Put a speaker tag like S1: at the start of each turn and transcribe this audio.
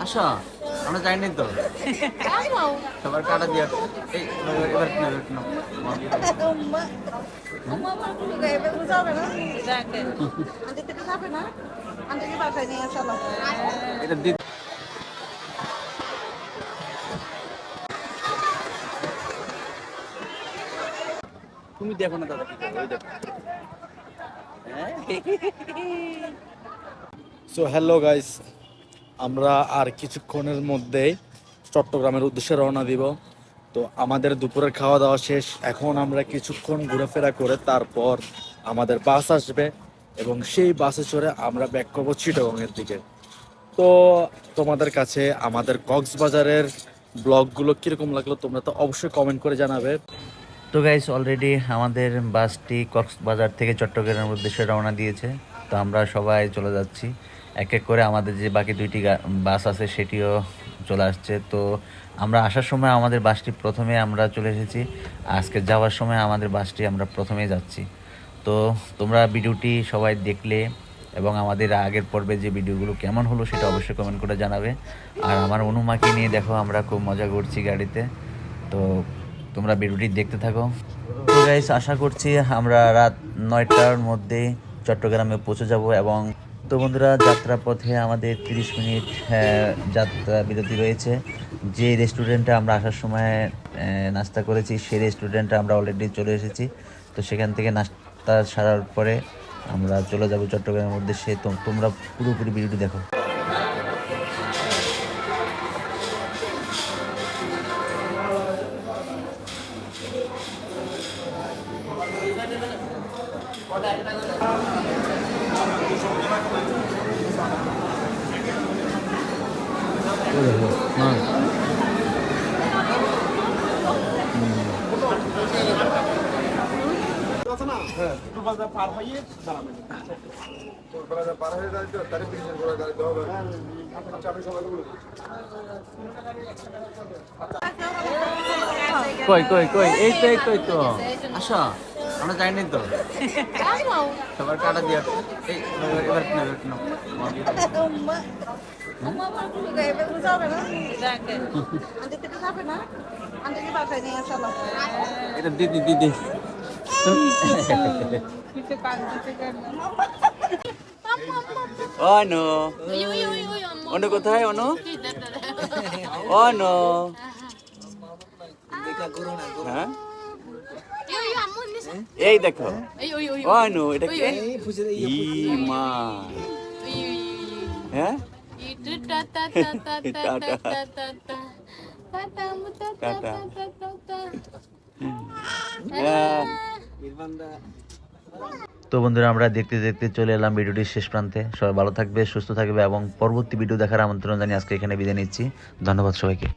S1: আসো, আমরা যাইনি তো। সবার কাটা দিয়ে এই এবার কি এবার এটা দি তুমি দেখো না দাদা কি করবে, ওই দেখো।
S2: সো হ্যালো গাইস, আমরা আর কিছুক্ষণের মধ্যেই চট্টগ্রামের উদ্দেশ্যে রওনা দিব। তো আমাদের দুপুরের খাওয়া দাওয়া শেষ। এখন আমরা কিছুক্ষণ ঘোরাফেরা করে তারপর আমাদের বাস আসবে এবং সেই বাসে চড়ে আমরা ব্যাক করবো চিটাগংয়ের দিকে। তো তোমাদের কাছে আমাদের কক্সবাজারের ব্লগগুলো কীরকম লাগলো তোমরা তো অবশ্যই কমেন্ট করে জানাবে।
S3: তো গাইস, অলরেডি আমাদের বাসটি কক্সবাজার থেকে চট্টগ্রামের উদ্দেশ্যে রওনা দিয়েছে। তো আমরা সবাই চলে যাচ্ছি এক এক করে। আমাদের যে বাকি দুইটি বাস আছে সেটিও চলে আসছে। তো আমরা আসার সময় আমাদের বাসটি প্রথমে আমরা চলে এসেছি, আজকে যাওয়ার সময় আমাদের বাসটি আমরা প্রথমেই যাচ্ছি। তো তোমরা ভিডিওটি সবাই দেখলে এবং আমাদের আগের পর্বে যে ভিডিওগুলো কেমন হলো সেটা অবশ্যই কমেন্ট করে জানাবে। আর আমার অনুমাকে নিয়ে দেখো, আমরা খুব মজা করছি গাড়িতে। তো তোমরা ভিডিওটি দেখতে থাকো। তো গাইস, আশা করছি আমরা রাত 9টার মধ্যে চট্টগ্রামে পৌঁছে যাব। এবং তো বন্ধুরা, যাত্রা পথে আমাদের 30 মিনিট যাত্রা বিরতি রয়েছে। যে রেস্টুরেন্টে আমরা আসার সময় নাস্তা করেছি সেই রেস্টুরেন্টে আমরা অলরেডি চলে এসেছি। তো সেখান থেকে নাস্তা সারার পরে আমরা চলে যাব চট্টগ্রামের উদ্দেশ্যে। তো তোমরা পুরোপুরি ভিডিওটি দেখো।
S1: কই কই কই এই তো এই তো এই তো। আসো, আমরা যাইনি তো। সবার কাটা দিয়ে এই এবার কি এবার কি এটা দিদি দিদি অনু অনু কোথায় অনু অনু হ্যাঁ এই দেখো অনু এটা কি ই মা হ্যাঁ
S3: তো বন্ধুরা, আমরা দেখতে দেখতে চলে এলাম ভিডিওটির শেষ প্রান্তে। সবাই ভালো থাকবে, সুস্থ থাকবে এবং পরবর্তী ভিডিও দেখার আমন্ত্রণ জানিয়ে আজকে এখানে বিদায় নিচ্ছি। ধন্যবাদ সবাইকে।